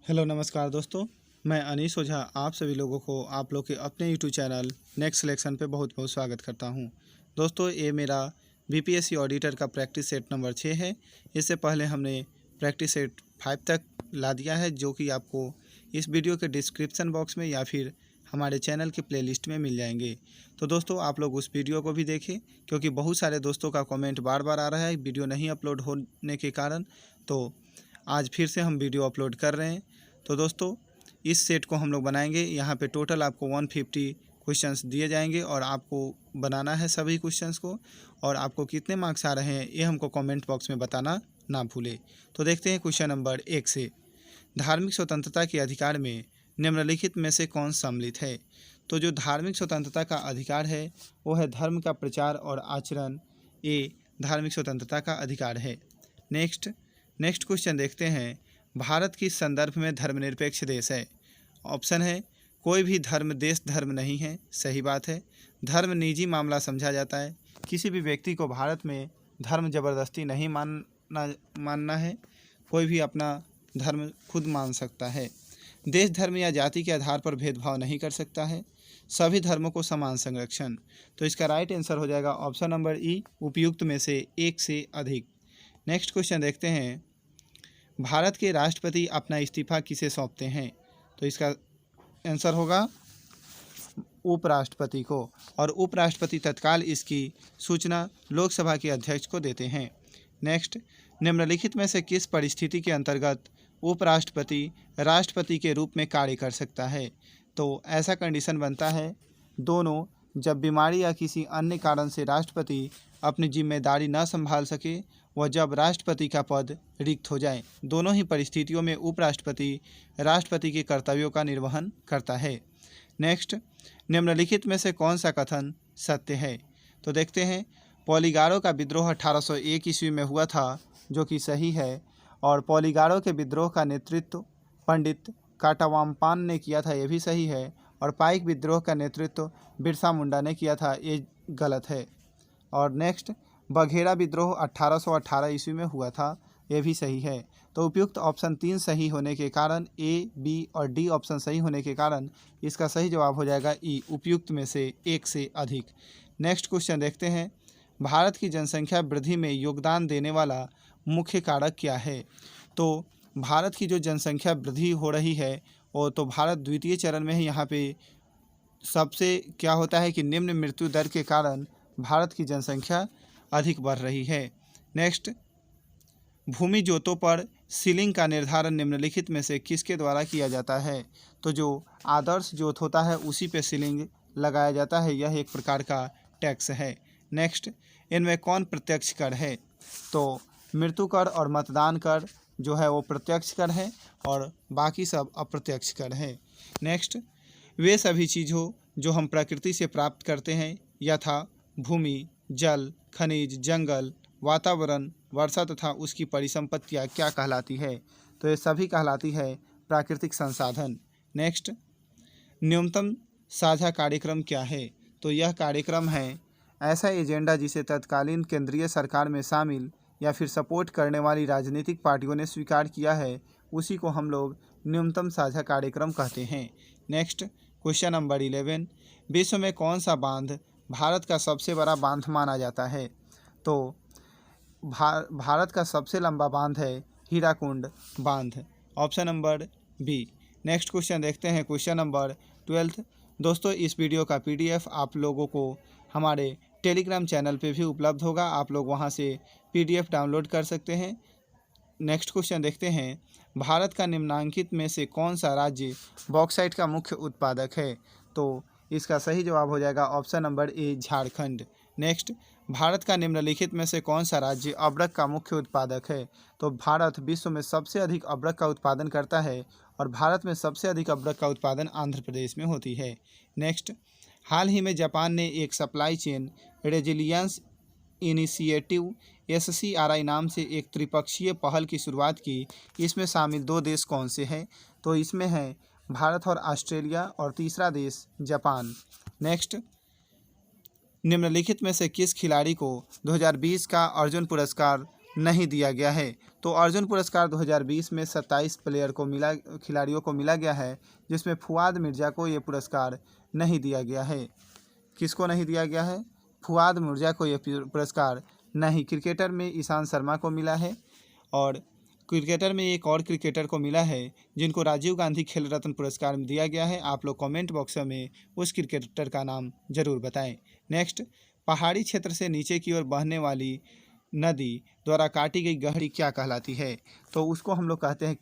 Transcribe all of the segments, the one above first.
Hello नमस्कार दोस्तों, मैं अनीश ओझा आप सभी लोगों को आप लोग के अपने यूट्यूब चैनल नेक्स्ट सिलेक्शन पे बहुत बहुत स्वागत करता हूं। दोस्तों, ये मेरा बीपीएससी ऑडिटर का प्रैक्टिस सेट नंबर 6 है। इससे पहले हमने प्रैक्टिस सेट 5 तक ला दिया है, जो कि आपको इस वीडियो के डिस्क्रिप्शन बॉक्स में या फिर हमारे चैनल के प्लेलिस्ट में मिल जाएंगे। तो दोस्तों, आप लोग उस वीडियो को भी देखें, क्योंकि बहुत सारे दोस्तों का कमेंट बार बार आ रहा है वीडियो नहीं अपलोड होने के कारण। तो आज फिर से हम वीडियो अपलोड कर रहे हैं। तो दोस्तों, इस सेट को हम लोग बनाएंगे। यहाँ पे टोटल आपको 150 क्वेश्चंस दिए जाएंगे और आपको बनाना है सभी क्वेश्चंस को। और आपको कितने मार्क्स आ रहे हैं ये हमको कमेंट बॉक्स में बताना ना भूले। तो देखते हैं क्वेश्चन नंबर 1 से। धार्मिक स्वतंत्रता के अधिकार में निम्नलिखित में से कौन सम्मिलित है? तो जो धार्मिक स्वतंत्रता का अधिकार है वो है धर्म का प्रचार और आचरण। ये धार्मिक स्वतंत्रता का अधिकार है। नेक्स्ट क्वेश्चन देखते हैं। भारत किस संदर्भ में धर्मनिरपेक्ष देश है? ऑप्शन है कोई भी धर्म देश धर्म नहीं है, सही बात है। धर्म निजी मामला समझा जाता है। किसी भी व्यक्ति को भारत में धर्म जबरदस्ती नहीं मानना है। कोई भी अपना धर्म खुद मान सकता है। देश धर्म या जाति के आधार पर भेदभाव नहीं कर सकता है। सभी धर्मों को समान संरक्षण। तो इसका राइट आंसर हो जाएगा ऑप्शन नंबर ई, उपयुक्त में से एक से अधिक। नेक्स्ट क्वेश्चन देखते हैं। भारत के राष्ट्रपति अपना इस्तीफा किसे सौंपते हैं? तो इसका आंसर होगा उपराष्ट्रपति को, और उपराष्ट्रपति तत्काल इसकी सूचना लोकसभा के अध्यक्ष को देते हैं। नेक्स्ट, निम्नलिखित में से किस परिस्थिति के अंतर्गत उपराष्ट्रपति राष्ट्रपति के रूप में कार्य कर सकता है? तो ऐसा कंडीशन बनता है दोनों, जब बीमारी या किसी अन्य कारण से राष्ट्रपति अपनी जिम्मेदारी न संभाल सके व जब राष्ट्रपति का पद रिक्त हो जाए। दोनों ही परिस्थितियों में उपराष्ट्रपति राष्ट्रपति के कर्तव्यों का निर्वहन करता है। नेक्स्ट, निम्नलिखित में से कौन सा कथन सत्य है? तो देखते हैं। पोलिगारो का विद्रोह 1801 ईस्वी में हुआ था, जो कि सही है। और पोलिगारो के विद्रोह का नेतृत्व पंडित काटावाम्पान ने किया था, ये भी सही है। और पाइक विद्रोह का नेतृत्व बिरसा मुंडा ने किया था, ये गलत है। और नेक्स्ट, बघेरा विद्रोह 1818 ईस्वी में हुआ था, ये भी सही है। तो उपयुक्त ऑप्शन 3 सही होने के कारण, ए, बी और डी ऑप्शन सही होने के कारण इसका सही जवाब हो जाएगा ई, उपयुक्त में से एक से अधिक। नेक्स्ट क्वेश्चन देखते हैं। भारत की जनसंख्या वृद्धि में योगदान देने वाला मुख्य कारक क्या है? तो भारत की जो जनसंख्या वृद्धि हो रही है वो तो भारत द्वितीय चरण में है। यहाँ पे सबसे क्या होता है कि निम्न मृत्यु दर के कारण भारत की जनसंख्या अधिक बढ़ रही है। नेक्स्ट, भूमि जोतों पर सीलिंग का निर्धारण निम्नलिखित में से किसके द्वारा किया जाता है? तो जो आदर्श जोत होता है उसी पे सीलिंग लगाया जाता है, यह एक प्रकार का टैक्स है। नेक्स्ट, इनमें कौन प्रत्यक्ष कर है? तो मृत्यु कर और मतदान कर जो है वो प्रत्यक्ष कर है और बाकी सब अप्रत्यक्ष कर है। नेक्स्ट, वे सभी चीज़ों जो हम प्रकृति से प्राप्त करते हैं, यथा भूमि, जल, खनिज, जंगल, वातावरण, वर्षा तथा उसकी परिसंपत्तियाँ क्या कहलाती है? तो ये सभी कहलाती है प्राकृतिक संसाधन। नेक्स्ट, न्यूनतम साझा कार्यक्रम क्या है? तो यह कार्यक्रम है ऐसा एजेंडा जिसे तत्कालीन केंद्रीय सरकार में शामिल या फिर सपोर्ट करने वाली राजनीतिक पार्टियों ने स्वीकार किया है, उसी को हम लोग न्यूनतम साझा कार्यक्रम कहते हैं। Next, question number 11। विश्व में कौन सा बांध भारत का सबसे बड़ा बांध माना जाता है? तो भारत का सबसे लंबा बांध है हीराकुंड बांध, option number B. Next question देखते हैं, क्वेश्चन नंबर 12। दोस्तों, इस वीडियो का पीडीएफ आप लोगों को हमारे टेलीग्राम चैनल पे भी उपलब्ध होगा, आप लोग वहां से पीडीएफ डाउनलोड कर सकते हैं। नेक्स्ट क्वेश्चन देखते हैं। भारत का निम्नांकित में से कौन सा राज्य बॉक्साइट का मुख्य उत्पादक है? तो इसका सही जवाब हो जाएगा option number A, Jharkhand. Next, Bharat का निम्नलिखित में से कौन सा राज्य अब्रक का मुख्य उत्पादक है? तो भारत विश्व में सबसे अधिक अब्रक का उत्पादन करता है और भारत में सबसे अधिक अब्रक का उत्पादन आंध्र प्रदेश में होती है। नेक्स्ट, हाल ही में जापान ने एक supply chain resilience initiative SCRI नाम से एक त्रिपक्षीय पहल की शुरुआत की। इसमें शामिल 2 देश कौन से हैं? तो इसमें है भारत और ऑस्ट्रेलिया और तीसरा देश जापान। नेक्स्ट, निम्नलिखित में से किस खिलाड़ी को 2020 का अर्जुन पुरस्कार नहीं दिया गया है। तो अर्जुन पुरस्कार 2020 में 27 खिलाड़ियों को मिला गया है, जिसमें फुआद मिर्ज़ा को ये पुरस्कार नहीं दिया गया है। किसको नहीं दिया गया है? फुआद मिर्ज़ा को ये पुरस्कार नहीं। क्रिकेटर में ईशांत शर्मा को मिला है, और क्रिकेटर में एक और क्रिकेटर को मिला है जिनको राजीव गांधी खेल रत्न पुरस्कार दिया गया है। आप लोग कमेंट बॉक्स में उस क्रिकेटर का नाम जरूर बताएं। नेक्स्ट, पहाड़ी क्षेत्र से नीचे की ओर बहने वाली नदी द्वारा काटी गई गहरी क्या कहलाती है? तो उसको हम लोग कहते हैं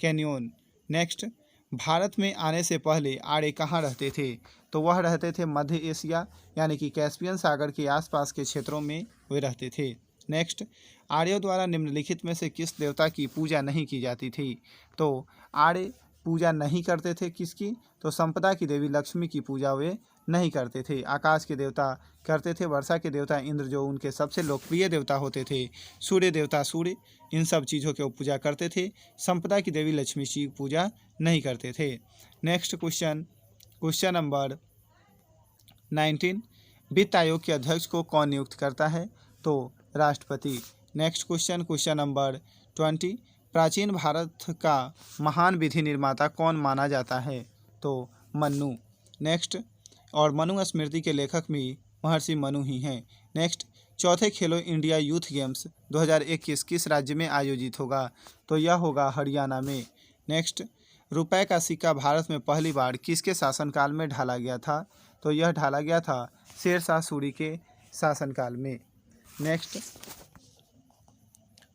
कैनियोन। नेक्स्ट, भारत में आने से पहले आर्य कहाँ रहते थे? तो वह रहते थे मध्य एशिया यानी कि कैस्पियन सागर के आसपास के क्षेत्रों में वे रहते थे। नेक्स्ट, आर्यों द्वारा निम्नलिखित में से किस देवता की पूजा नहीं की जाती थी? तो आर्य पूजा नहीं करते थे किसकी? तो संपदा की देवी लक्ष्मी की पूजा वे नहीं करते थे। आकाश के देवता करते थे, वर्षा के देवता इंद्र जो उनके सबसे लोकप्रिय देवता होते थे, सूर्य देवता सूर्य, इन सब चीज़ों की पूजा करते थे। संपदा की देवी लक्ष्मी जी की पूजा नहीं करते थे। नेक्स्ट क्वेश्चन नंबर 19, वित्त आयोग के अध्यक्ष को कौन नियुक्त करता है? तो राष्ट्रपति। नेक्स्ट क्वेश्चन नंबर 20, प्राचीन भारत का महान विधि निर्माता कौन माना जाता है? तो मनु। नेक्स्ट, और मनु स्मृति के लेखक भी महर्षि मनु ही हैं। नेक्स्ट, चौथे खेलो इंडिया यूथ गेम्स 2021 किस राज्य में आयोजित होगा? तो यह होगा हरियाणा में। नेक्स्ट, रुपए का सिक्का भारत में पहली बार किसके शासनकाल में ढाला गया था? तो यह ढाला गया था शेरशाह सूरी के शासनकाल में। नेक्स्ट,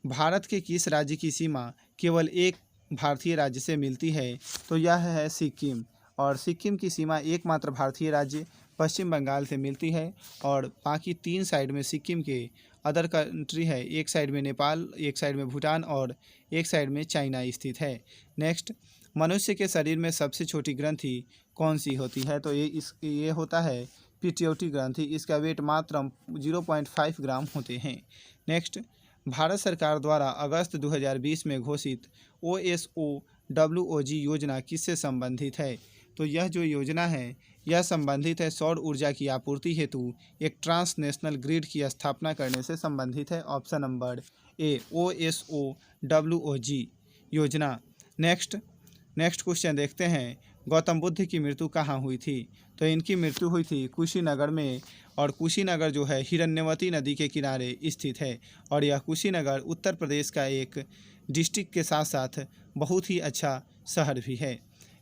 भारत के किस राज्य की सीमा केवल एक भारतीय राज्य से मिलती है? तो यह है सिक्किम, और सिक्किम की सीमा एकमात्र भारतीय राज्य पश्चिम बंगाल से मिलती है, और बाकी 3 साइड में सिक्किम के अदर कंट्री है। एक साइड में नेपाल, एक साइड में भूटान और एक साइड में चाइना स्थित है। नेक्स्ट, मनुष्य के शरीर में सबसे छोटी ग्रंथि कौन सी होती है? तो ये होता है पिट्यूटरी ग्रंथि। इसका वेट मात्र 0.5 ग्राम होते हैं। नेक्स्ट, भारत सरकार द्वारा अगस्त 2020 में घोषित OSOWOG योजना किससे संबंधित है? तो यह जो योजना है यह संबंधित है सौर ऊर्जा की आपूर्ति हेतु एक ट्रांसनेशनल ग्रिड की स्थापना करने से संबंधित है। ऑप्शन नंबर ए, OSOWOG योजना। नेक्स्ट क्वेश्चन देखते हैं, गौतम बुद्ध की मृत्यु कहाँ हुई थी? तो इनकी मृत्यु हुई थी कुशीनगर में, और कुशीनगर जो है हिरण्यवती नदी के किनारे स्थित है, और यह कुशीनगर उत्तर प्रदेश का एक डिस्ट्रिक्ट के साथ साथ बहुत ही अच्छा शहर भी है।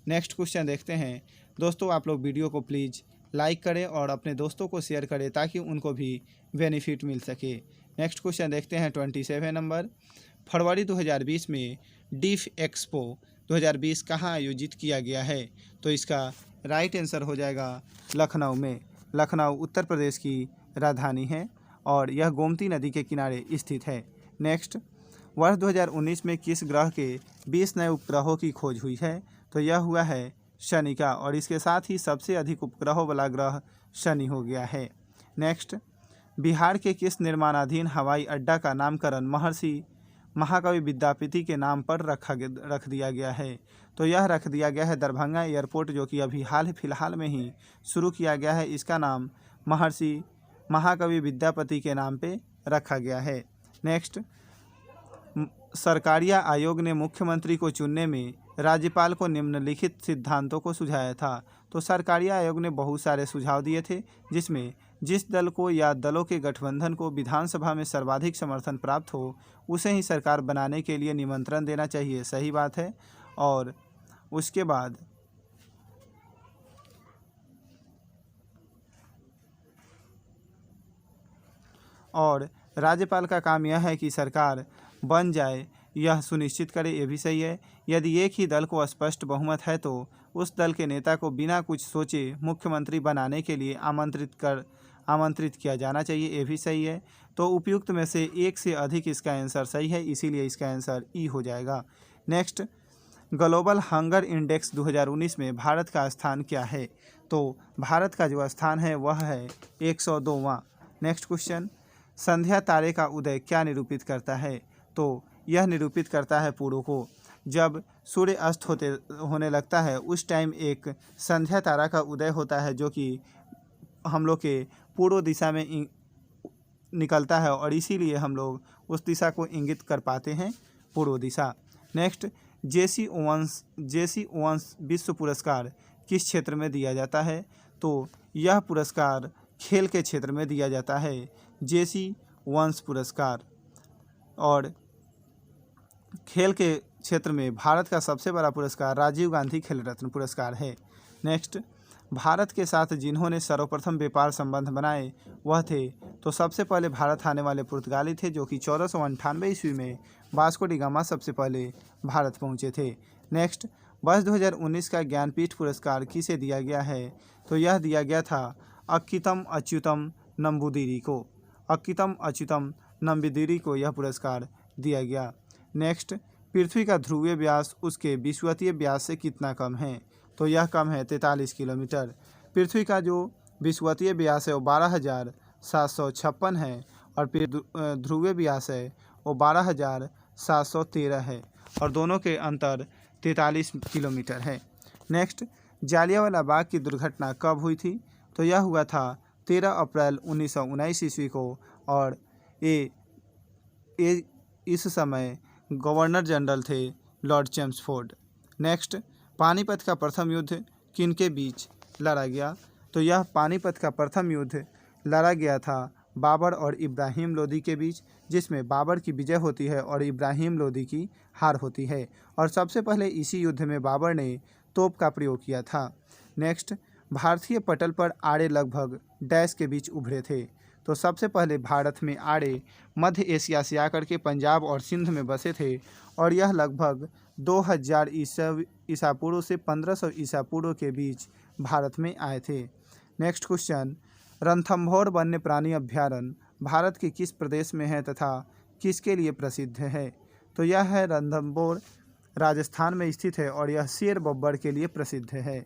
नेक्स्ट क्वेश्चन देखते हैं। दोस्तों, आप लोग वीडियो को प्लीज़ लाइक करें और अपने दोस्तों को शेयर करें ताकि उनको भी बेनिफिट मिल सके। नेक्स्ट क्वेश्चन देखते हैं 27 नंबर, फरवरी 2020 में डीफ एक्सपो 2020 कहाँ आयोजित किया गया है? तो इसका राइट आंसर हो जाएगा लखनऊ में। लखनऊ उत्तर प्रदेश की राजधानी है, और यह गोमती नदी के किनारे स्थित है। नेक्स्ट, वर्ष 2019 में किस ग्रह के 20 नए उपग्रहों की खोज हुई है? तो यह हुआ है शनि का, और इसके साथ ही सबसे अधिक उपग्रहों वाला ग्रह शनि हो गया है। नेक्स्ट, बिहार के किस निर्माणाधीन हवाई अड्डा का नामकरण महर्षि महाकवि विद्यापति के नाम पर रख दिया गया है? तो यह रख दिया गया है दरभंगा एयरपोर्ट, जो कि अभी हाल फिलहाल में ही शुरू किया गया है। इसका नाम महर्षि महाकवि विद्यापति के नाम पे रखा गया है। नेक्स्ट, सरकारिया आयोग ने मुख्यमंत्री को चुनने में राज्यपाल को निम्नलिखित सिद्धांतों को सुझाया था। तो सरकारिया आयोग ने बहुत सारे सुझाव दिए थे, जिसमें जिस दल को या दलों के गठबंधन को विधानसभा में सर्वाधिक समर्थन प्राप्त हो उसे ही सरकार बनाने के लिए निमंत्रण देना चाहिए। सही बात है। और उसके बाद राज्यपाल का काम यह है कि सरकार बन जाए यह सुनिश्चित करे, ये भी सही है। यदि एक ही दल को स्पष्ट बहुमत है तो उस दल के नेता को बिना कुछ सोचे मुख्यमंत्री बनाने के लिए आमंत्रित किया जाना चाहिए, ये भी सही है। तो उपयुक्त में से एक से अधिक इसका आंसर सही है, इसीलिए इसका आंसर ई हो जाएगा। नेक्स्ट, ग्लोबल हंगर इंडेक्स 2019 में भारत का स्थान क्या है? तो भारत का जो स्थान है वह है 102वां। नेक्स्ट क्वेश्चन, संध्या तारे का उदय क्या निरूपित करता है? तो यह निरूपित करता है पूर्व को। जब सूर्य अस्त होने लगता है उस टाइम एक संध्या तारा का उदय होता है, जो कि हम लोग के पूर्व दिशा में निकलता है और इसीलिए हम लोग उस दिशा को इंगित कर पाते हैं, पूर्व दिशा। नेक्स्ट, जेसी ओवंस विश्व पुरस्कार किस क्षेत्र में दिया जाता है? तो यह पुरस्कार खेल के क्षेत्र में दिया जाता है, जेसी ओवंस पुरस्कार। और खेल के क्षेत्र में भारत का सबसे बड़ा पुरस्कार राजीव गांधी खेल रत्न पुरस्कार है। नेक्स्ट, भारत के साथ जिन्होंने सर्वप्रथम व्यापार संबंध बनाए वह थे? तो सबसे पहले भारत आने वाले पुर्तगाली थे, जो कि 1498 ईस्वी में वास्को डी गामा सबसे पहले भारत पहुंचे थे। नेक्स्ट, वर्ष 2019 का ज्ञानपीठ पुरस्कार किसे दिया गया है? तो यह दिया गया था अक्कीतम अच्युतम नंबूदिरी को। अक्कीतम अच्युतम नंबूदिरी को यह पुरस्कार दिया गया। नेक्स्ट, पृथ्वी का ध्रुवीय व्यास उसके विषुवतीय व्यास से कितना कम है? तो यह कम है 43 किलोमीटर। पृथ्वी का जो विषुवतीय व्यास है वो 12,756 है और ध्रुवीय व्यास है वो 12,713 है और दोनों के अंतर 43 किलोमीटर है। नेक्स्ट, जालियांवाला बाग की दुर्घटना कब हुई थी? तो यह हुआ था 13 अप्रैल 1919 ईस्वी को और ये इस समय गवर्नर जनरल थे लॉर्ड चेम्सफोर्ड। नेक्स्ट, पानीपत का प्रथम युद्ध किनके बीच लड़ा गया? तो यह पानीपत का प्रथम युद्ध लड़ा गया था बाबर और इब्राहिम लोदी के बीच, जिसमें बाबर की विजय होती है और इब्राहिम लोदी की हार होती है। और सबसे पहले इसी युद्ध में बाबर ने तोप का प्रयोग किया था। नेक्स्ट, भारतीय पटल पर आड़े लगभग डैश के बीच उभरे थे? तो सबसे पहले भारत में आड़े मध्य एशिया से आकर के पंजाब और सिंध में बसे थे और यह लगभग 2000 ईसा पूर्व से 1500 ईसा पूर्व के बीच भारत में आए थे। नेक्स्ट क्वेश्चन, रणथंभौर वन्य प्राणी अभ्यारण्य भारत के किस प्रदेश में है तथा किसके लिए प्रसिद्ध है? तो यह है रणथंभौर, राजस्थान में स्थित है और यह शेर बब्बर के लिए प्रसिद्ध है।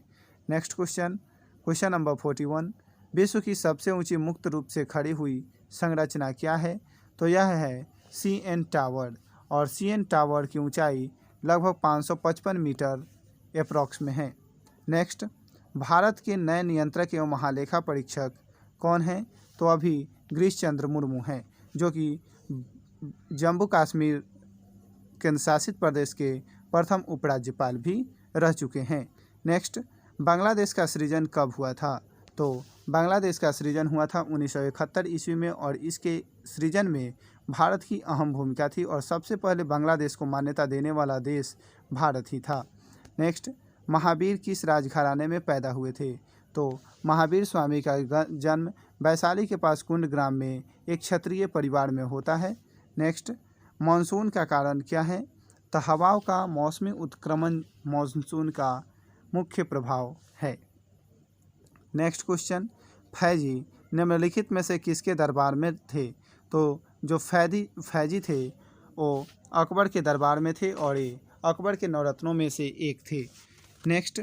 नेक्स्ट क्वेश्चन, क्वेश्चन नंबर 41, विश्व की सबसे ऊंची मुक्त रूप से खड़ी हुई संरचना क्या है? तो यह है CN टावर और CN टावर की ऊंचाई लगभग 555 मीटर एप्रॉक्स में है। नेक्स्ट, भारत के नए नियंत्रक एवं महालेखा परीक्षक कौन हैं? तो अभी गिरीश चंद्र मुर्मू हैं, जो कि जम्मू कश्मीर केंद्र शासित प्रदेश के प्रथम उपराज्यपाल भी रह चुके हैं। नेक्स्ट, बांग्लादेश का सृजन कब हुआ था? तो बांग्लादेश का सृजन हुआ था 1971 ईस्वी में और इसके सृजन में भारत की अहम भूमिका थी और सबसे पहले बांग्लादेश को मान्यता देने वाला देश भारत ही था। नेक्स्ट, महावीर किस राजघराने में पैदा हुए थे? तो महावीर स्वामी का जन्म वैशाली के पास कुंड ग्राम में एक क्षत्रिय परिवार में होता है। नेक्स्ट, मानसून का कारण क्या है? तो हवाओं का मौसमी उत्क्रमण मानसून का मुख्य प्रभाव है। नेक्स्ट क्वेश्चन, फैजी निम्नलिखित में से किसके दरबार में थे? तो जो फैजी थे वो अकबर के दरबार में थे और ये अकबर के नवरत्नों में से एक थे। नेक्स्ट,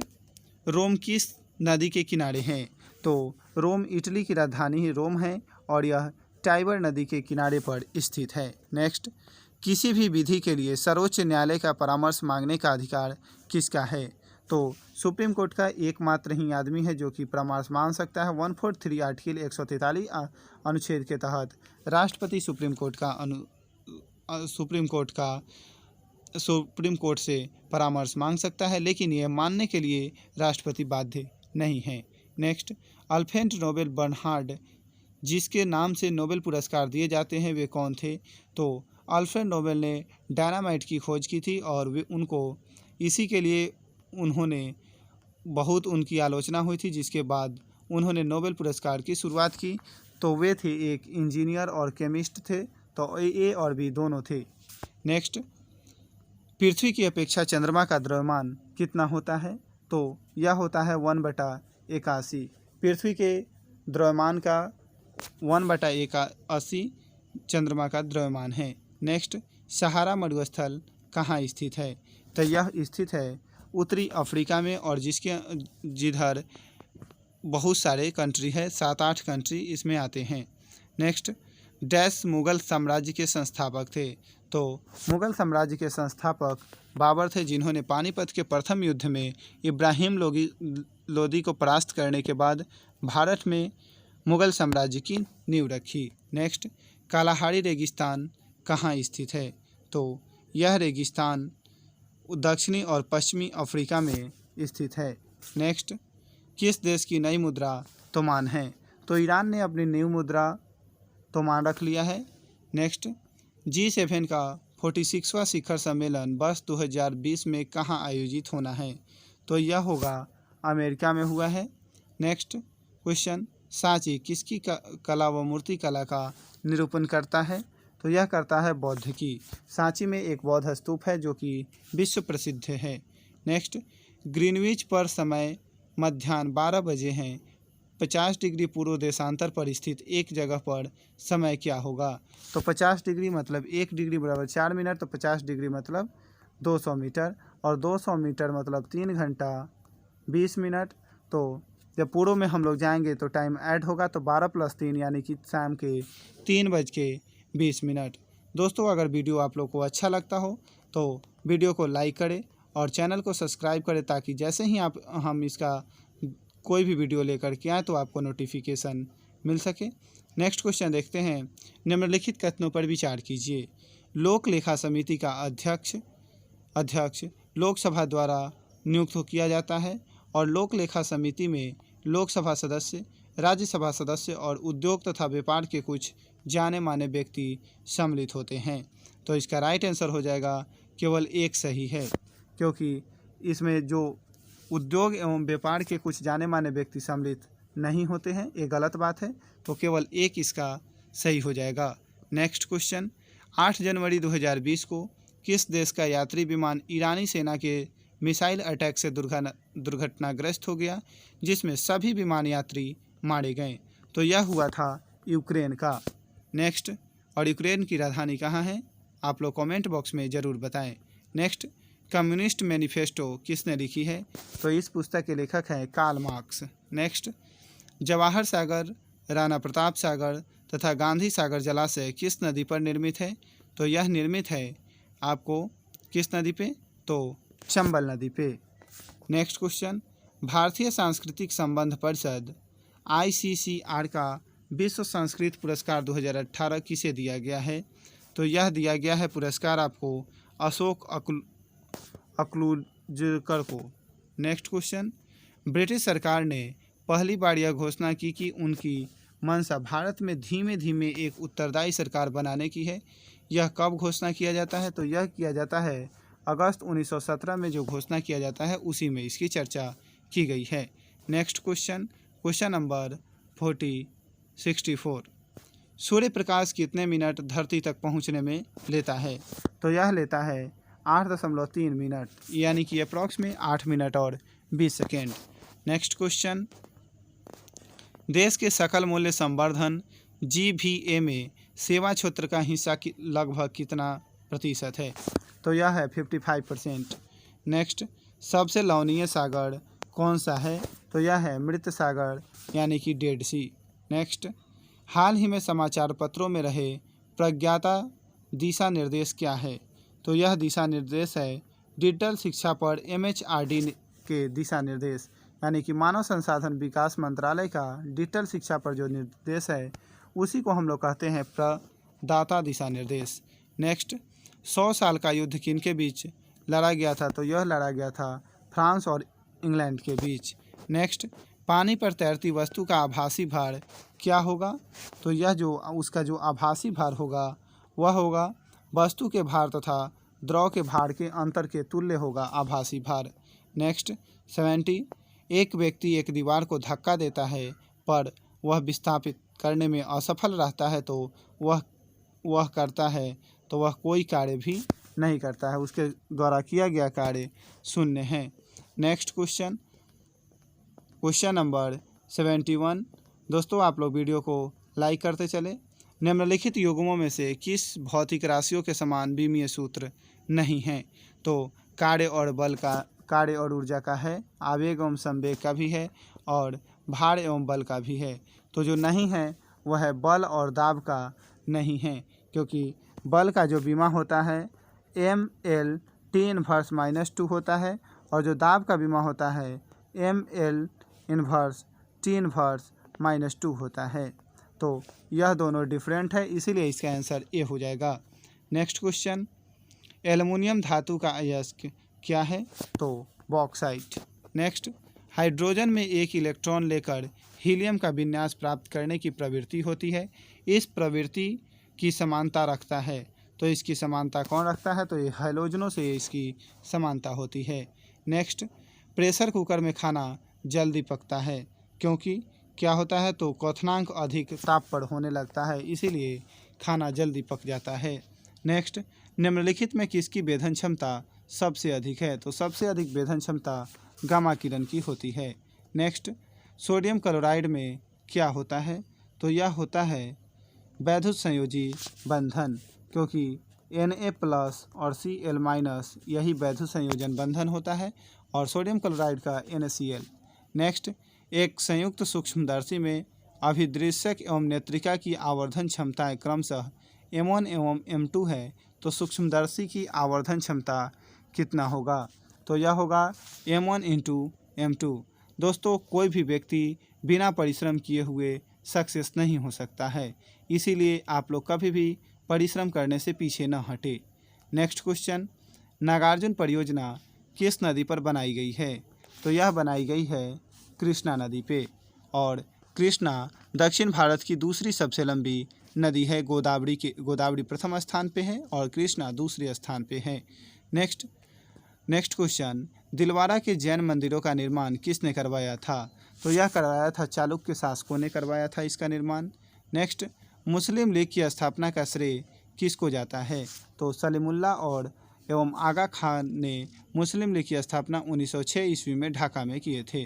रोम किस नदी के किनारे हैं? तो रोम इटली की राजधानी ही रोम है और यह टाइबर नदी के किनारे पर स्थित है। नेक्स्ट, किसी भी विधि के लिए सर्वोच्च न्यायालय का परामर्श मांगने का अधिकार किसका है? तो सुप्रीम कोर्ट का एकमात्र ही आदमी है जो कि परामर्श मांग सकता है। 143 आर्टिकल 143 अनुच्छेद के तहत राष्ट्रपति सुप्रीम कोर्ट से परामर्श मांग सकता है, लेकिन यह मानने के लिए राष्ट्रपति बाध्य नहीं है। नेक्स्ट, अल्फ्रेड नोबेल बर्नहार्ड जिसके नाम से नोबेल पुरस्कार दिए जाते हैं वे कौन थे? तो अल्फ्रेड नोबेल ने डायनामाइट की खोज की थी और वे उनको इसी के लिए बहुत उनकी आलोचना हुई थी, जिसके बाद उन्होंने नोबेल पुरस्कार की शुरुआत की। तो वे थे एक इंजीनियर और केमिस्ट थे, तो ए और बी दोनों थे। नेक्स्ट, पृथ्वी की अपेक्षा चंद्रमा का द्रव्यमान कितना होता है? तो यह होता है 1/81। पृथ्वी के द्रव्यमान का 1/81 चंद्रमा का द्रव्यमान है। नेक्स्ट, सहारा मरुस्थल कहाँ स्थित है? तो यह स्थित है उत्तरी अफ्रीका में और जिधर बहुत सारे कंट्री है, 7-8 कंट्री इसमें आते हैं। नेक्स्ट, डैश मुगल साम्राज्य के संस्थापक थे? तो मुगल साम्राज्य के संस्थापक बाबर थे, जिन्होंने पानीपत के प्रथम युद्ध में इब्राहिम लोदी को परास्त करने के बाद भारत में मुगल साम्राज्य की नींव रखी। नेक्स्ट, कालाहारी रेगिस्तान कहाँ स्थित है? तो यह रेगिस्तान दक्षिणी और पश्चिमी अफ्रीका में स्थित है। नेक्स्ट, किस देश की नई मुद्रा तोमान है? तो ईरान ने अपनी नई मुद्रा तोमान रख लिया है। नेक्स्ट, G7 का 46वां शिखर सम्मेलन वर्ष 2020 में कहाँ आयोजित होना है? तो यह होगा अमेरिका में हुआ है। नेक्स्ट क्वेश्चन, सांची किसकी कला व मूर्ति कला का निरूपण करता है? तो यह करता है बौद्ध की। सांची में एक बौद्ध स्तूप है जो कि विश्व प्रसिद्ध है। नेक्स्ट, ग्रीनविच पर समय मध्याह्न 12 बजे हैं। 50 डिग्री पूर्व देशांतर पर स्थित एक जगह पर समय क्या होगा? तो 50 डिग्री मतलब 1 डिग्री बराबर 4 मिनट, तो 50 डिग्री मतलब 200 मीटर, और 200 मीटर मतलब 3 घंटा 20 मिनट। तो जब पूर्व में हम लोग जाएंगे तो टाइम ऐड होगा, तो 12 + 3 यानी कि शाम के 3:20। दोस्तों, अगर वीडियो आप लोग को अच्छा लगता हो तो वीडियो को लाइक करें और चैनल को सब्सक्राइब करें, ताकि जैसे ही हम इसका कोई भी वीडियो लेकर के आएँ तो आपको नोटिफिकेशन मिल सके। नेक्स्ट क्वेश्चन देखते हैं। निम्नलिखित कथनों पर विचार कीजिए। लोक लेखा समिति का अध्यक्ष लोकसभा द्वारा नियुक्त किया जाता है, और लोक लेखा समिति में लोकसभा सदस्य, राज्यसभा सदस्य और उद्योग तथा व्यापार के कुछ जाने माने व्यक्ति सम्मिलित होते हैं। तो इसका राइट आंसर हो जाएगा केवल एक सही है, क्योंकि इसमें जो उद्योग एवं व्यापार के कुछ जाने माने व्यक्ति सम्मिलित नहीं होते हैं, ये गलत बात है। तो केवल एक इसका सही हो जाएगा। नेक्स्ट क्वेश्चन, 8 जनवरी 2020 को किस देश का यात्री विमान ईरानी सेना के मिसाइल अटैक से दुर्घटनाग्रस्त हो गया, जिसमें सभी विमान यात्री मारे गए? तो यह हुआ था यूक्रेन का। नेक्स्ट, और यूक्रेन की राजधानी कहाँ है? आप लोग कमेंट बॉक्स में ज़रूर बताएं। नेक्स्ट, कम्युनिस्ट मैनिफेस्टो किसने लिखी है? तो इस पुस्तक के लेखक हैं Karl Marx. Next, Jawahar Sagar, Rana Pratap Sagar तथा गांधी सागर जलाशय किस नदी पर निर्मित है? तो यह निर्मित है आपको किस नदी पे? तो चंबल नदी पे। नेक्स्ट क्वेश्चन, भारतीय सांस्कृतिक संबंध परिषद ICCR का विश्व संस्कृत पुरस्कार 2018 किसे दिया गया है? तो यह दिया गया है पुरस्कार आपको अशोक अक्लूजकर को। नेक्स्ट क्वेश्चन, ब्रिटिश सरकार ने पहली बार यह घोषणा की कि उनकी मंशा भारत में धीमे धीमे एक उत्तरदायी सरकार बनाने की है। यह कब घोषणा किया जाता है? तो यह किया जाता है अगस्त 1917 में जो घोषणा किया जाता है उसी में इसकी चर्चा की गई है। Next question, question number 64। Surya Prakash कितने मिनट धरती तक पहुंचने में लेता है? तो यह लेता है 8.3 मिनट, यानी कि अप्रॉक्स में 8 मिनट और 20 सेकेंड। नेक्स्ट क्वेश्चन, देश के सकल मूल्य संवर्धन GVA में सेवा क्षेत्र का हिस्सा लगभग कितना प्रतिशत है? तो यह है 55%। नेक्स्ट, सबसे लवणीय सागर कौन सा है? तो यह है मृत सागर, यानी कि डेड सी। नेक्स्ट, हाल ही में समाचार पत्रों में रहे प्रज्ञाता दिशा निर्देश क्या है? तो यह दिशा निर्देश है डिजिटल शिक्षा पर MHRD के दिशा निर्देश, यानी कि मानव संसाधन विकास मंत्रालय का डिजिटल शिक्षा पर जो निर्देश है उसी को हम लोग कहते हैं प्रदाता दिशा निर्देश। नेक्स्ट, 100 साल का युद्ध किनके बीच लड़ा गया था? तो यह लड़ा गया था फ्रांस और इंग्लैंड के बीच। नेक्स्ट, पानी पर तैरती वस्तु का आभासी भार क्या होगा? तो यह जो उसका जो आभासी भार होगा वह होगा वस्तु के भार तथा द्रव के भार के अंतर के तुल्य होगा आभासी भार। नेक्स्ट, 70, एक व्यक्ति एक दीवार को धक्का देता है पर वह विस्थापित करने में असफल रहता है तो वह करता है तो वह कोई कार्य भी नहीं करता है, उसके द्वारा किया गया कार्य शून्य है। Next question, question number 71। दोस्तों, आप लोग वीडियो को लाइक करते चले। निम्नलिखित युग्मों में से किस भौतिक राशियों के समान विमीय सूत्र नहीं है? तो कार्य और बल का, कार्य और ऊर्जा का है, आवेग एवं संवेग का भी है और भार एवं बल का भी है। तो जो नहीं है वह है बल और दाब का नहीं है, क्योंकि बल का जो विमा होता है ML T−2 होता है और जो दाब का विमा होता है ML−T−, -2 होता है। तो यह दोनों डिफरेंट है, इसीलिए इसका आंसर ए हो जाएगा। नेक्स्ट क्वेश्चन, एल्युमिनियम धातु का अयस्क क्या है? तो बॉक्साइट। नेक्स्ट, हाइड्रोजन में एक इलेक्ट्रॉन लेकर हीलियम का विन्यास प्राप्त करने की प्रवृत्ति होती है। इस प्रवृत्ति की समानता रखता है, तो इसकी समानता कौन रखता है? तो ये हैलोजनों से इसकी समानता होती है। नेक्स्ट, प्रेशर कुकर में खाना जल्दी पकता है क्योंकि क्या होता है? तो क्वथनांक अधिक ताप पर होने लगता है, इसीलिए खाना जल्दी पक जाता है। नेक्स्ट, निम्नलिखित में किसकी वेधन क्षमता सबसे अधिक है? तो सबसे अधिक वेधन क्षमता गामा किरण की होती है। नेक्स्ट, सोडियम क्लोराइड में क्या होता है? तो यह होता है वैद्युत संयोजी बंधन, क्योंकि Na+ और Cl- यही वैद्युत संयोजन बंधन होता है और सोडियम क्लोराइड का NaCl। नेक्स्ट, एक संयुक्त सूक्ष्मदर्शी में अभिदृश्यक एवं नेत्रिका की आवर्धन क्षमताएं क्रमशः M1 एवं M2 है, तो सूक्ष्मदर्शी की आवर्धन क्षमता कितना होगा? तो यह होगा M1 × M2। दोस्तों, कोई भी व्यक्ति बिना परिश्रम किए हुए सक्सेस नहीं हो सकता है, इसीलिए आप लोग कभी भी परिश्रम करने से पीछे न हटे। नेक्स्ट क्वेश्चन, नागार्जुन परियोजना किस नदी पर बनाई गई है? तो यह बनाई गई है कृष्णा नदी पे, और कृष्णा दक्षिण भारत की दूसरी सबसे लंबी नदी है। गोदावरी प्रथम स्थान पे है और कृष्णा दूसरे स्थान पे है। नेक्स्ट क्वेश्चन, दिलवारा के जैन मंदिरों का निर्माण किसने करवाया था? तो यह करवाया था चालुक्य शासकों ने करवाया था इसका निर्माण। नेक्स्ट, मुस्लिम लीग की स्थापना का श्रेय किसको जाता है? तो सलीमुल्लाह और एवं आगा खान ने मुस्लिम लीग की स्थापना 1906 ईस्वी में ढाका में किए थे।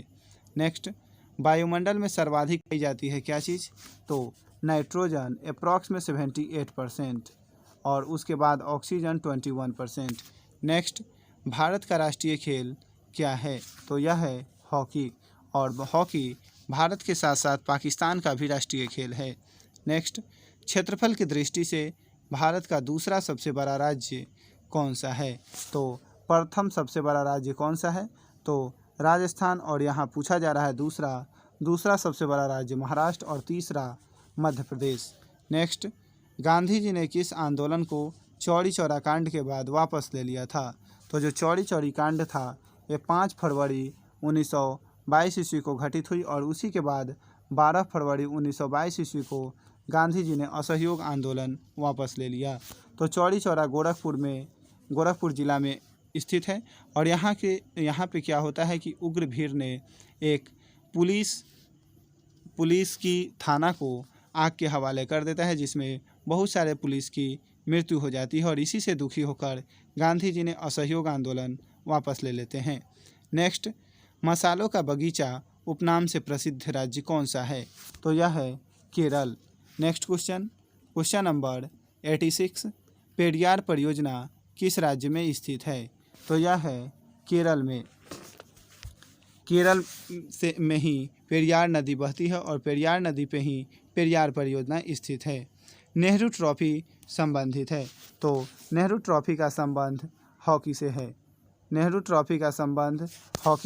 नेक्स्ट, वायुमंडल में सर्वाधिक पाई जाती है क्या चीज़? तो नाइट्रोजन अप्रॉक्स में 78% और उसके बाद ऑक्सीजन 21%। नेक्स्ट, भारत का राष्ट्रीय खेल क्या है? तो यह है हॉकी, और हॉकी भारत के साथ साथ पाकिस्तान का भी राष्ट्रीय खेल है। नेक्स्ट, क्षेत्रफल की दृष्टि से भारत का दूसरा सबसे बड़ा राज्य कौन सा है? तो प्रथम सबसे बड़ा राज्य कौन सा है? तो राजस्थान, और यहाँ पूछा जा रहा है दूसरा सबसे बड़ा राज्य महाराष्ट्र और तीसरा मध्य प्रदेश। नेक्स्ट, गांधी जी ने किस आंदोलन को चौरी चौरा कांड के बाद वापस ले लिया था? तो जो चौरी चौरी कांड था ये 5 फरवरी 1922 ईस्वी को घटित हुई, और उसी के बाद 12 फरवरी 1922 ईस्वी को गांधी जी ने असहयोग आंदोलन वापस ले लिया। तो चौरी चौरा गोरखपुर जिला में स्थित है, और यहाँ पे क्या होता है कि उग्र भीड़ ने एक पुलिस की थाना को आग के हवाले कर देता है, जिसमें बहुत सारे पुलिस की मृत्यु हो जाती है, और इसी से दुखी होकर गांधी जी ने असहयोग आंदोलन वापस ले लेते हैं। नेक्स्ट, मसालों का बगीचा उपनाम से प्रसिद्ध राज्य कौन सा है? तो यह है Kerala. Next question number 86, Periyar परियोजना किस राज्य में स्थित है? तो यह है केरल में। केरल में ही पेरियार नदी बहती है, और पेरियार नदी पे ही पेरियार परियोजना स्थित है। नेहरू ट्रॉफी संबंधित है, तो नेहरू ट्रॉफी का संबंध हॉकी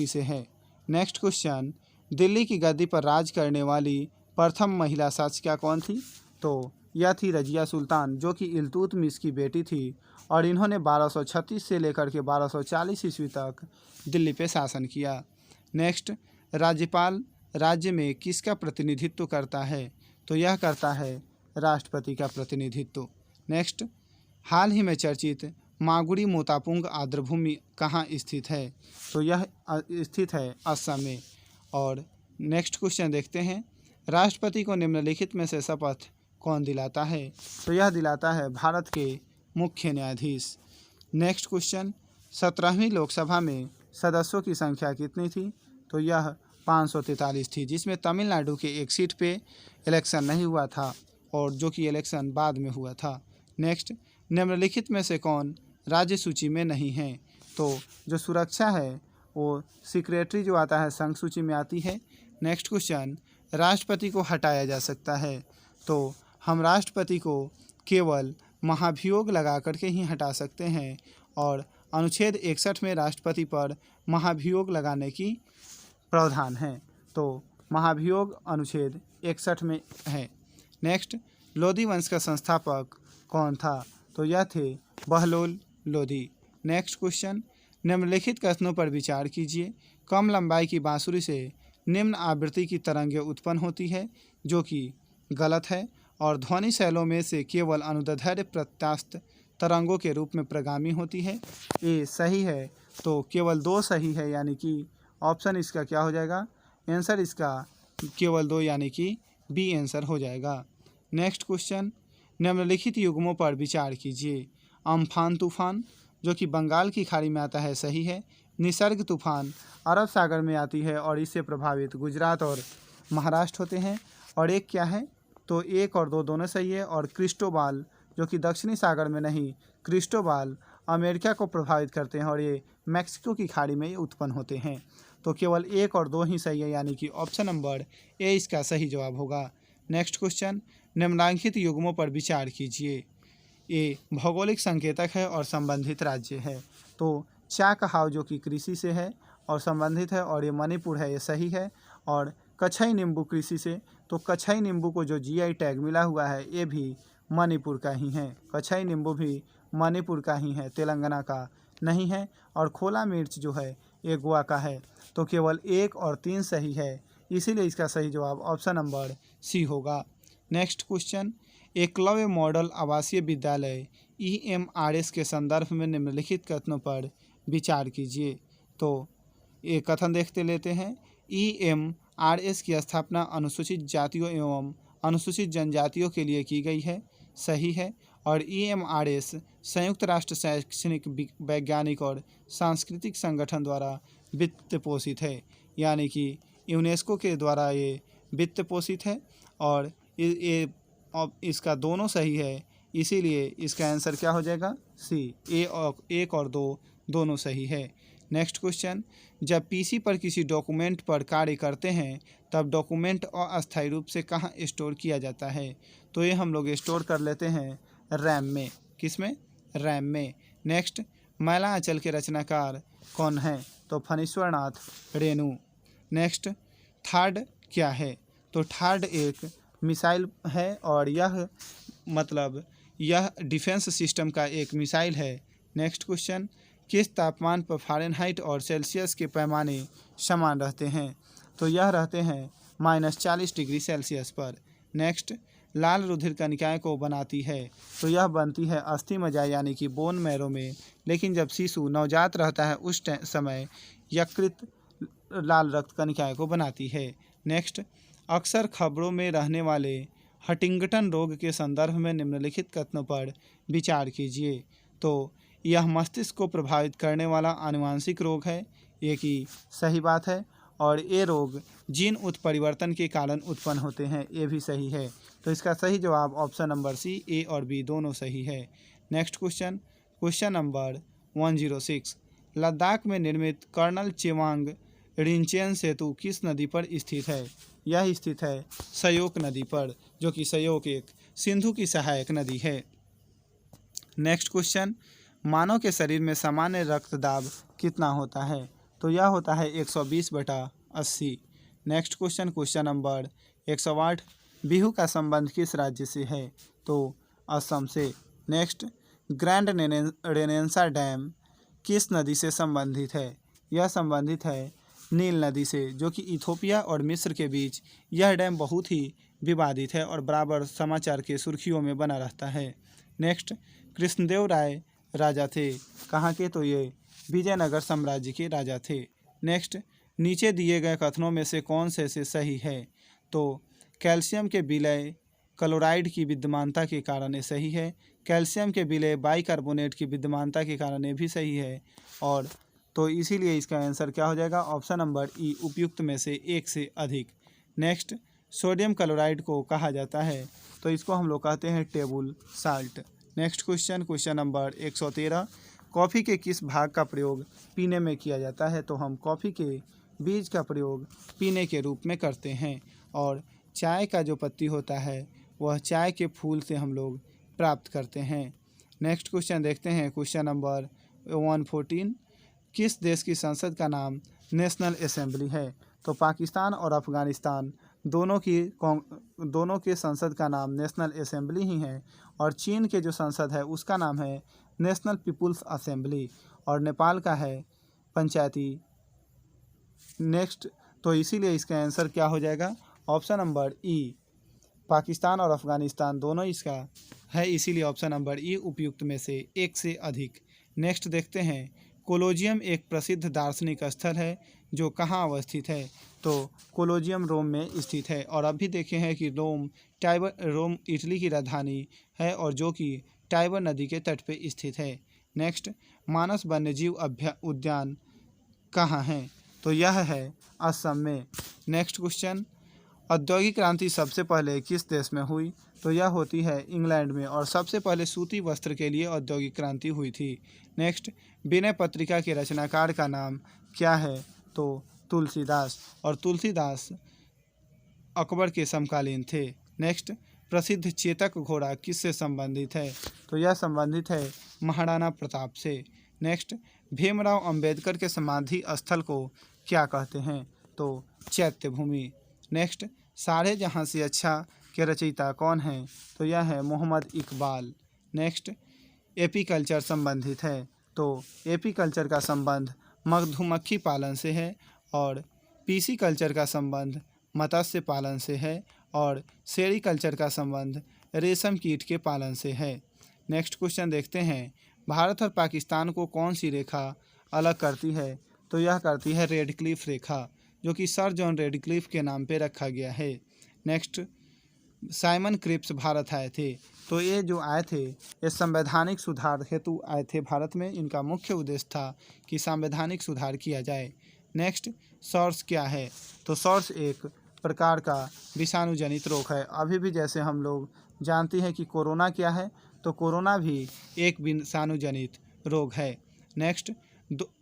से है। नेक्स्ट क्वेश्चन, दिल्ली की गद्दी पर राज करने वाली प्रथम महिला शासिका कौन थी? तो यह थी रजिया सुल्तान, जो कि इल्तुतमिश की बेटी थी, और इन्होंने 1236 से लेकर के 1240 ईस्वी तक दिल्ली पे शासन किया। नेक्स्ट, राज्यपाल राज्य में किसका प्रतिनिधित्व करता है? तो यह करता है राष्ट्रपति का प्रतिनिधित्व। नेक्स्ट, हाल ही में चर्चित मागुरी मोतापुंग आर्द्रभूमि कहाँ स्थित है? तो यह स्थित है असम में। और नेक्स्ट क्वेश्चन देखते हैं, राष्ट्रपति को निम्नलिखित में से शपथ कौन दिलाता है? तो यह दिलाता है भारत के मुख्य न्यायाधीश। नेक्स्ट क्वेश्चन, 17वीं लोकसभा में सदस्यों की संख्या कितनी थी? तो यह 543 थी, जिसमें तमिलनाडु के एक सीट पे इलेक्शन नहीं हुआ था, और जो कि इलेक्शन बाद में हुआ था। नेक्स्ट, निम्नलिखित में से कौन राज्य सूची में नहीं है? तो जो सुरक्षा है वो सेक्रेटरी जो आता है संघ सूची में आती है। नेक्स्ट क्वेश्चन, राष्ट्रपति को हटाया जा सकता है, तो हम राष्ट्रपति को केवल महाभियोग लगा करके ही हटा सकते हैं, और अनुच्छेद 61 में राष्ट्रपति पर महाभियोग लगाने की प्रावधान है। तो महाभियोग अनुच्छेद 61 में है। नेक्स्ट, लोधी वंश का संस्थापक कौन था? तो यह थे बहलोल लोधी। नेक्स्ट क्वेश्चन, निम्नलिखित कथनों पर विचार कीजिए। कम लंबाई की बांसुरी से निम्न आवृत्ति की तरंगें उत्पन्न होती है, जो कि गलत है, और ध्वनि शैलों में से केवल अनुदैर्ध्य प्रत्यास्थ तरंगों के रूप में प्रगामी होती है। ये सही है, तो केवल 2 सही है, यानी कि ऑप्शन इसका क्या हो जाएगा? आंसर इसका केवल 2 यानी कि बी आंसर हो जाएगा। नेक्स्ट क्वेश्चन, निम्नलिखित युग्मों पर विचार कीजिए। अम्फान तूफान जो कि बंगाल की खाड़ी में आता है, सही है। निसर्ग तूफान अरब सागर में आती है और इससे प्रभावित गुजरात और महाराष्ट्र होते हैं। और एक क्या है? तो 1 और 2 दोनों सही है। और क्रिस्टोबाल जो कि दक्षिणी सागर में नहीं, क्रिस्टोबाल अमेरिका को प्रभावित करते हैं और ये मैक्सिको की खाड़ी में उत्पन्न होते हैं। तो केवल 1 और 2 ही सही है, यानी कि ऑप्शन नंबर ए इसका सही जवाब होगा। नेक्स्ट क्वेश्चन, निम्नलिखित युग्मों पर विचार कीजिए। ये भौगोलिक संकेतक है और संबंधित राज्य है। तो चाकहाव जो कि कृषि से है और संबंधित है, और ये मणिपुर है, ये सही है। और कच्छई नींबू कृषि से, तो कच्छई नींबू को जो जीआई टैग मिला हुआ है ये भी मणिपुर का ही है। कच्छई नींबू भी मणिपुर का ही है, तेलंगाना का नहीं है। और खोला मिर्च जो है ये गोवा का है। तो केवल 1 और 3 सही है, इसीलिए इसका सही जवाब ऑप्शन नंबर सी होगा। नेक्स्ट क्वेश्चन, एकलव्य मॉडल आवासीय विद्यालय EMRS के संदर्भ में निम्नलिखित कथनों पर विचार कीजिए। तो ये कथन देखते लेते हैं। EMRS की स्थापना अनुसूचित जातियों एवं अनुसूचित जनजातियों के लिए की गई है, सही है। और EMRS संयुक्त राष्ट्र शैक्षणिक वैज्ञानिक और सांस्कृतिक संगठन द्वारा वित्त पोषित है, यानी कि यूनेस्को के द्वारा ये वित्त पोषित है। और ये इसका दोनों सही है, इसीलिए इसका आंसर क्या हो जाएगा? सी। 1 और 2 दोनों सही है। नेक्स्ट क्वेश्चन, जब पीसी पर किसी डॉक्यूमेंट पर कार्य करते हैं तब डॉक्यूमेंट अस्थायी रूप से कहाँ स्टोर किया जाता है? तो ये हम लोग स्टोर कर लेते हैं रैम में। किस में? रैम में। नेक्स्ट, मैला आंचल के रचनाकार कौन है? तो फणीश्वर नाथ रेणु। नेक्स्ट, थर्ड क्या है? तो थर्ड एक मिसाइल है और यह डिफेंस सिस्टम का एक मिसाइल है। नेक्स्ट क्वेश्चन, किस तापमान पर फ़ारेनहाइट और सेल्सियस के पैमाने समान रहते हैं? तो यह रहते हैं -40 डिग्री सेल्सियस पर। नेक्स्ट, लाल रुधिर कणिकाएँ को बनाती है, तो यह बनती है अस्थि मज्जा यानी कि बोन मैरो में। लेकिन जब शिशु नवजात रहता है उस समय यकृत लाल रक्त कणिकाएँ को बनाती है। नेक्स्ट, अक्सर खबरों में रहने वाले हंटिंगटन रोग के संदर्भ में निम्नलिखित कथनों पर विचार कीजिए। तो यह मस्तिष्क को प्रभावित करने वाला आनुवांशिक रोग है, ये कि सही बात है। और ये रोग जीन उत्परिवर्तन के कारण उत्पन्न होते हैं, ये भी सही है। तो इसका सही जवाब ऑप्शन नंबर सी, ए और बी दोनों सही है। Next question, question number 106, Ladakh में निर्मित कर्नल चेवांग रिंचेन सेतु किस नदी पर स्थित है? यह स्थित है सयोक नदी पर, जो कि सयोक एक सिंधु की सहायक नदी है। नेक्स्ट क्वेश्चन, मानव के शरीर में सामान्य रक्तदाब कितना होता है? तो यह होता है 120/80। Next question, question number 108, Bihu का संबंध किस राज्य से है? तो असम से। नेक्स्ट, ग्रैंड रेनेसा डैम किस नदी से संबंधित है? यह संबंधित है नील नदी से, जो कि इथोपिया और मिस्र के बीच यह डैम बहुत ही विवादित है और बराबर समाचार के सुर्खियों में बना रहता है। नेक्स्ट, कृष्णदेव राय राजा थे कहाँ के? तो ये विजयनगर साम्राज्य के राजा थे। नेक्स्ट, नीचे दिए गए कथनों में से कौन से सही है? तो कैल्शियम के विलय क्लोराइड की विद्यमानता के कारण ये सही है। कैल्शियम के विलय बाइकार्बोनेट की विद्यमानता के कारण ये भी सही है। और तो इसीलिए इसका आंसर क्या हो जाएगा? ऑप्शन नंबर ई, उपयुक्त में से एक से अधिक। नेक्स्ट, सोडियम क्लोराइड को कहा जाता है? तो इसको हम लोग कहते हैं table salt. Next question, question number 113, coffee के किस भाग का प्रयोग पीने में किया जाता है? तो हम कॉफ़ी के बीज का प्रयोग पीने के रूप में करते हैं। और चाय का जो पत्ती होता है वह चाय के फूल से हम लोग प्राप्त करते हैं। नेक्स्ट क्वेश्चन देखते हैं, क्वेश्चन नंबर 114, किस देश की संसद का नाम नेशनल असेंबली है? तो पाकिस्तान और अफ़गानिस्तान दोनों के संसद का नाम नेशनल असेंबली ही है, और चीन के जो संसद है उसका नाम है नेशनल पीपुल्स असेंबली, और नेपाल का है पंचायती। नेक्स्ट, तो इसीलिए इसका आंसर क्या हो जाएगा? ऑप्शन नंबर ई, पाकिस्तान और अफ़गानिस्तान दोनों इसका है, इसीलिए ऑप्शन नंबर ई उपयुक्त में से एक से अधिक। नेक्स्ट देखते हैं, कोलोजियम एक प्रसिद्ध दार्शनिक स्थल है जो कहाँ अवस्थित है? तो कोलोजियम रोम में स्थित है, और अभी देखे हैं कि रोम इटली की राजधानी है और जो कि टाइबर नदी के तट पे स्थित है। नेक्स्ट, मानस वन्यजीव उद्यान कहाँ है? तो यह है असम में। नेक्स्ट क्वेश्चन, औद्योगिक क्रांति सबसे पहले किस देश में हुई? तो यह होती है इंग्लैंड में, और सबसे पहले सूती वस्त्र के लिए औद्योगिक क्रांति हुई थी। नेक्स्ट, विनय पत्रिका के रचनाकार का नाम क्या है? तो तुलसीदास, और तुलसीदास अकबर के समकालीन थे। नेक्स्ट, प्रसिद्ध चेतक घोड़ा किससे संबंधित है? तो यह संबंधित है महाराणा प्रताप से। नेक्स्ट, भीमराव अंबेडकर के समाधि स्थल को क्या कहते हैं? तो चैत्य भूमि। नेक्स्ट, सारे जहाँ से अच्छा के रचयिता कौन हैं? तो यह है मोहम्मद इकबाल। नेक्स्ट, एपीकल्चर संबंधित है, तो एपीकल्चर का संबंध मधुमक्खी पालन से है, और पीसीकल्चर का संबंध मत्स्य पालन से है, और सेरीकल्चर का संबंध रेशम कीट के पालन से है। नेक्स्ट क्वेश्चन देखते हैं, भारत और पाकिस्तान को कौन सी रेखा अलग करती है? तो यह करती है रेडक्लिफ रेखा, जो कि सर जॉन रेडक्लिफ के नाम पे रखा गया है। नेक्स्ट, साइमन क्रिप्स भारत आए थे, तो ये जो आए थे ये संवैधानिक सुधार हेतु आए थे भारत में। इनका मुख्य उद्देश्य था कि संवैधानिक सुधार किया जाए। नेक्स्ट, सॉर्स क्या है? तो सॉर्स एक प्रकार का विषाणु जनित रोग है। अभी भी जैसे हम लोग जानते हैं कि कोरोना क्या है, तो कोरोना भी एक विषाणु जनित रोग है। नेक्स्ट,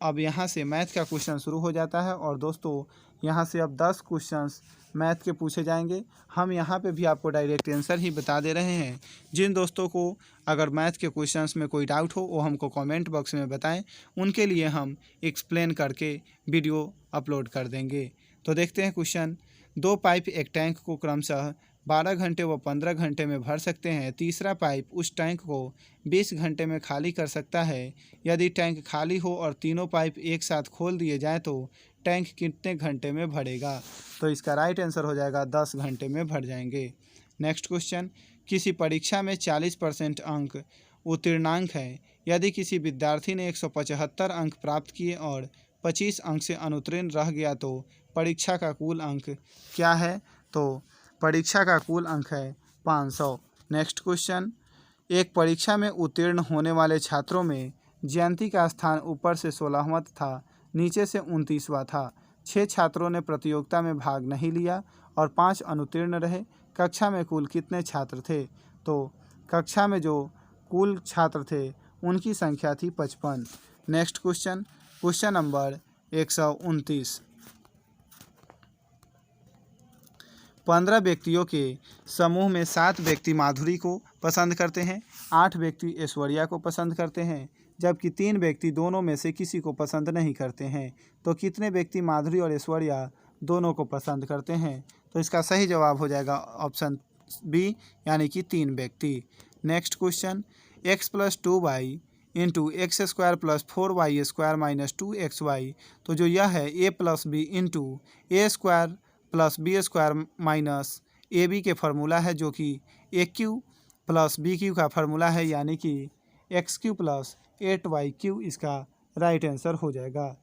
अब यहाँ से मैथ का क्वेश्चन शुरू हो जाता है, और दोस्तों यहाँ से अब 10 क्वेश्चंस मैथ के पूछे जाएंगे। हम यहाँ पे भी आपको डायरेक्ट आंसर ही बता दे रहे हैं। जिन दोस्तों को अगर मैथ के क्वेश्चंस में कोई डाउट हो वो हमको कमेंट बॉक्स में बताएं, उनके लिए हम एक्सप्लेन करके वीडियो अपलोड कर देंगे। तो देखते हैं क्वेश्चन, 2 पाइप एक टैंक को क्रमशः 12 घंटे व 15 घंटे में भर सकते हैं। तीसरा पाइप उस टैंक को 20 घंटे में खाली कर सकता है। यदि टैंक खाली हो और तीनों पाइप एक साथ खोल दिए जाएं तो टैंक कितने घंटे में भरेगा? तो इसका राइट आंसर हो जाएगा 10 घंटे में भर जाएंगे। नेक्स्ट क्वेश्चन, किसी परीक्षा में 40% अंक उत्तीर्णांक है। यदि किसी विद्यार्थी ने 175 अंक प्राप्त किए और 25 अंक से अनुत्तीर्ण रह गया तो परीक्षा का कुल अंक क्या है? तो परीक्षा का कुल अंक है 500। नेक्स्ट क्वेश्चन, एक परीक्षा में उत्तीर्ण होने वाले छात्रों में जयंती का स्थान ऊपर से 16वां था, नीचे से 29वां था। 6 छात्रों ने प्रतियोगिता में भाग नहीं लिया और 5 अनुत्तीर्ण रहे। कक्षा में कुल कितने छात्र थे? तो कक्षा में जो कुल छात्र थे उनकी संख्या थी 55। नेक्स्ट क्वेश्चन, क्वेश्चन नंबर 129, 15 व्यक्तियों के समूह में 7 व्यक्ति माधुरी को पसंद करते हैं, 8 व्यक्ति ऐश्वर्या को पसंद करते हैं, जबकि 3 व्यक्ति दोनों में से किसी को पसंद नहीं करते हैं। तो कितने व्यक्ति माधुरी और ऐश्वर्या दोनों को पसंद करते हैं? तो इसका सही जवाब हो जाएगा ऑप्शन बी, यानी कि 3 व्यक्ति। Next question, x + 2y into x² + 4y² - 2xy, तो जो यह है a + b into a² + b² - ab के फार्मूला है, जो कि aq + bq का फार्मूला है, यानी कि x³ + 8yq इसका राइट आंसर हो जाएगा।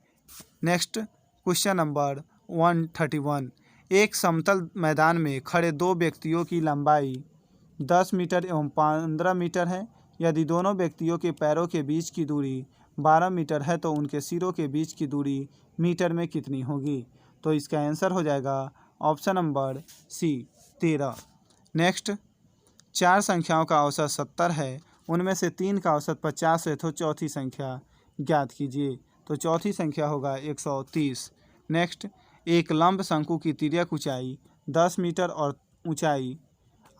नेक्स्ट क्वेश्चन नंबर 131, एक समतल मैदान में खड़े 2 व्यक्तियों की लंबाई 10 मीटर एवं 15 मीटर है। यदि दोनों व्यक्तियों के पैरों के बीच की दूरी 12 मीटर है तो उनके सिरों के बीच की दूरी मीटर में कितनी होगी? तो इसका आंसर हो जाएगा ऑप्शन नंबर सी, 13। नेक्स्ट, 4 संख्याओं का औसत 70 है, उनमें से 3 का औसत 50 है, तो चौथी संख्या ज्ञात कीजिए। तो चौथी संख्या होगा 130। नेक्स्ट, एक लंब शंकु की तिर्यक ऊंचाई 10 मीटर और ऊंचाई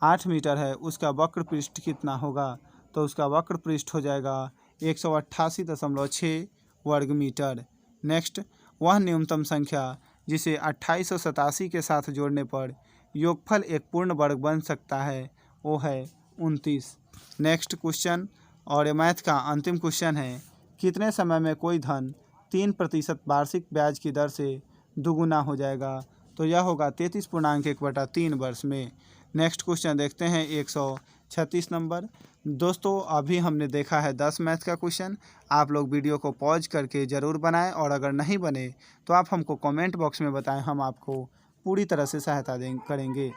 8 मीटर है, उसका वक्र पृष्ठ कितना होगा? तो उसका वक्र पृष्ठ हो जाएगा 188.6 वर्ग मीटर। नेक्स्ट, वह न्यूनतम संख्या जिसे 2887 के साथ जोड़ने पर योगफल एक पूर्ण वर्ग बन सकता है वो है 29। नेक्स्ट क्वेश्चन और मैथ का अंतिम क्वेश्चन है, कितने समय में कोई धन 3% वार्षिक ब्याज की दर से दुगुना हो जाएगा? तो यह होगा 33.1/3 वर्ष में। नेक्स्ट क्वेश्चन देखते हैं 136 नंबर। दोस्तों अभी हमने देखा है 10 मैथ का क्वेश्चन। आप लोग वीडियो को पॉज करके ज़रूर बनाएं और अगर नहीं बने तो आप हमको कमेंट बॉक्स में बताएं, हम आपको पूरी तरह से सहायता करेंगे।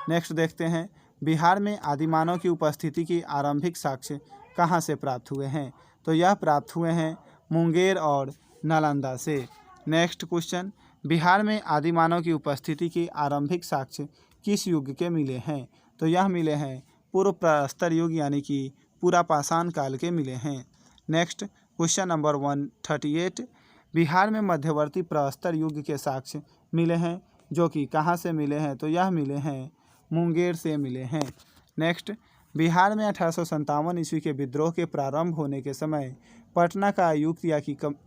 नेक्स्ट देखते हैं, बिहार में आदिमानव की उपस्थिति की आरंभिक साक्ष्य कहाँ से प्राप्त हुए हैं? तो यह प्राप्त हुए हैं मुंगेर और नालंदा से। नेक्स्ट क्वेश्चन, बिहार में आदिमानव की उपस्थिति की आरंभिक साक्ष्य किस युग के मिले हैं? तो यह मिले हैं पूर्व प्रस्तर युग यानी कि पुरापाषाण काल के मिले हैं। नेक्स्ट क्वेश्चन नंबर 138, बिहार में मध्यवर्ती प्रस्तर युग के साक्ष्य मिले हैं, जो कि कहाँ से मिले हैं? तो यह मिले हैं मुंगेर से मिले हैं। नेक्स्ट, बिहार में 1857 ईस्वी के विद्रोह के प्रारंभ होने के समय पटना का आयुक्त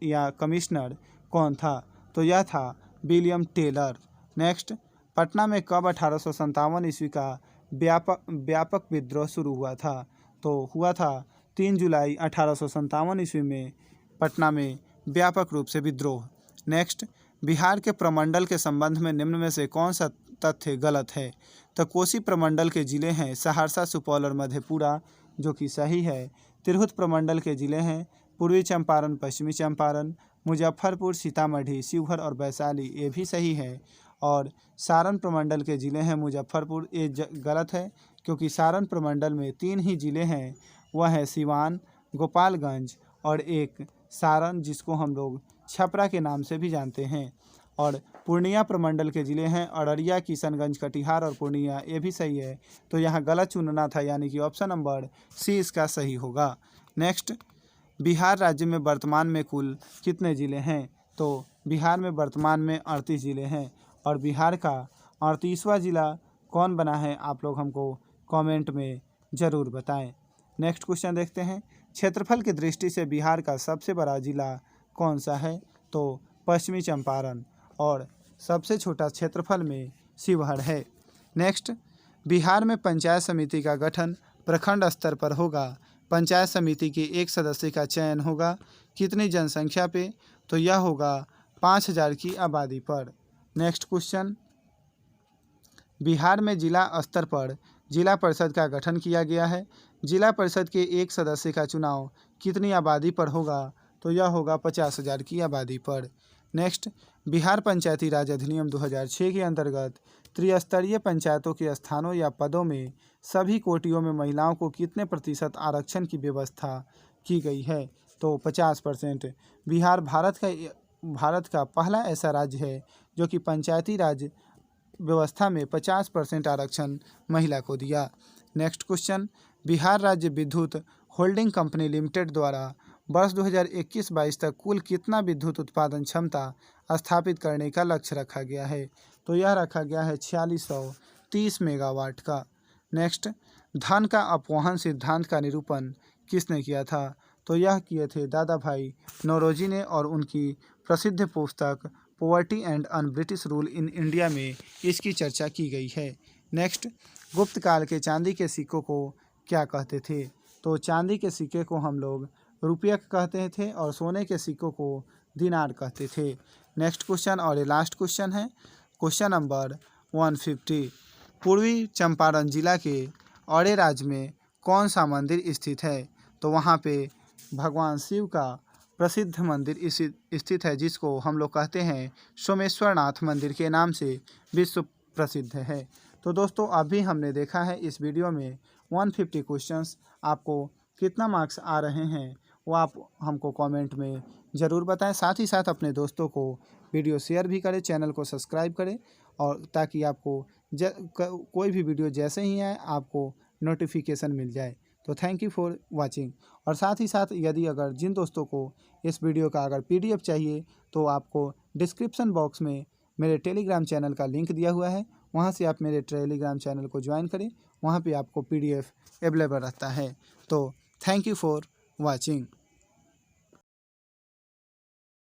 या कमिश्नर कौन था? तो यह था विलियम टेलर। नेक्स्ट, पटना में कब 1857 ईस्वी का व्यापक विद्रोह शुरू हुआ था? तो हुआ था 3 जुलाई 1857 ईस्वी में पटना में व्यापक रूप से विद्रोह। नेक्स्ट, बिहार के प्रमंडल के संबंध में निम्न में से कौन सा तथ्य गलत है? तो कोसी प्रमंडल के जिले हैं सहरसा, सुपौल और मधेपुरा, जो कि सही है। तिरहुत प्रमंडल के जिले हैं पूर्वी चंपारण, पश्चिमी चंपारण, मुजफ्फरपुर, सीतामढ़ी, शिवहर और वैशाली, ये भी सही है। और सारण प्रमंडल के जिले हैं मुजफ्फरपुर, ये गलत है क्योंकि सारण प्रमंडल में 3 ही जिले हैं, वह है सिवान, गोपालगंज और एक सारण, जिसको हम लोग छपरा के नाम से भी जानते हैं। और पूर्णिया प्रमंडल के जिले हैं अररिया, किशनगंज, कटिहार और पूर्णिया, ये भी सही है। तो यहाँ गलत चुनना था, यानी कि ऑप्शन नंबर सी इसका सही होगा। नेक्स्ट, बिहार राज्य में वर्तमान में कुल कितने ज़िले हैं? तो बिहार में वर्तमान में 38 ज़िले हैं और बिहार का 38वां ज़िला कौन बना है? आप लोग हमको कमेंट में ज़रूर बताएं। नेक्स्ट क्वेश्चन देखते हैं, क्षेत्रफल की दृष्टि से बिहार का सबसे बड़ा ज़िला कौन सा है? तो पश्चिमी चंपारण, और सबसे छोटा क्षेत्रफल में शिवहर है। नेक्स्ट, बिहार में पंचायत समिति का गठन प्रखंड स्तर पर होगा। पंचायत समिति के एक सदस्य का चयन होगा कितनी जनसंख्या पे? तो यह होगा 5000 की आबादी पर। नेक्स्ट क्वेश्चन, बिहार में जिला स्तर पर जिला परिषद का गठन किया गया है। जिला परिषद के एक सदस्य का चुनाव कितनी आबादी पर होगा? तो यह होगा 50,000 की आबादी पर। नेक्स्ट, बिहार पंचायती राज अधिनियम 2006 के अंतर्गत त्रिस्तरीय पंचायतों के स्थानों या पदों में सभी कोटियों में महिलाओं को कितने प्रतिशत आरक्षण की व्यवस्था की गई है? तो 50%। बिहार भारत का पहला ऐसा राज्य है जो कि पंचायती राज व्यवस्था में 50% आरक्षण महिला को दिया। नेक्स्ट क्वेश्चन, बिहार राज्य विद्युत होल्डिंग कंपनी लिमिटेड द्वारा वर्ष 2021-22 तक कुल कितना विद्युत उत्पादन क्षमता स्थापित करने का लक्ष्य रखा गया है? तो यह रखा गया है 4630 मेगावाट का। नेक्स्ट, धन का अपवहन सिद्धांत का निरूपण किसने किया था? तो यह किए थे दादा भाई नौरोजी ने, और उनकी प्रसिद्ध पुस्तक poverty and un British rule in India में इसकी चर्चा की गई है। नेक्स्ट, गुप्त काल के चांदी के सिक्कों को क्या कहते थे? तो चांदी के सिक्के को हम लोग रुपया कहते थे और सोने के सिक्कों को दिनार कहते थे। नेक्स्ट क्वेश्चन और ये लास्ट क्वेश्चन है, क्वेश्चन नंबर 150, पूर्वी चंपारण जिला के औड़ेराज में कौन सा मंदिर स्थित है? तो वहाँ पे भगवान शिव का प्रसिद्ध मंदिर स्थित है, जिसको हम लोग कहते हैं सोमेश्वर नाथ मंदिर के नाम से विश्व प्रसिद्ध है। तो दोस्तों अभी हमने देखा है इस वीडियो में 150 क्वेश्चंस। आपको कितना मार्क्स आ रहे हैं वो आप हमको कमेंट में ज़रूर बताएं। साथ ही साथ अपने दोस्तों को वीडियो शेयर भी करें, चैनल को सब्सक्राइब करें, और ताकि आपको कोई भी वीडियो जैसे ही आए आपको नोटिफिकेशन मिल जाए। तो थैंक यू फॉर वाचिंग। और साथ ही साथ यदि अगर जिन दोस्तों को इस वीडियो का अगर PDF चाहिए तो आपको डिस्क्रिप्शन बॉक्स में मेरे टेलीग्राम चैनल का लिंक दिया हुआ है, वहाँ से आप मेरे टेलीग्राम चैनल को ज्वाइन करें, वहाँ पे आपको PDF अवेलेबल रहता है। तो थैंक यू फॉर वाचिंग।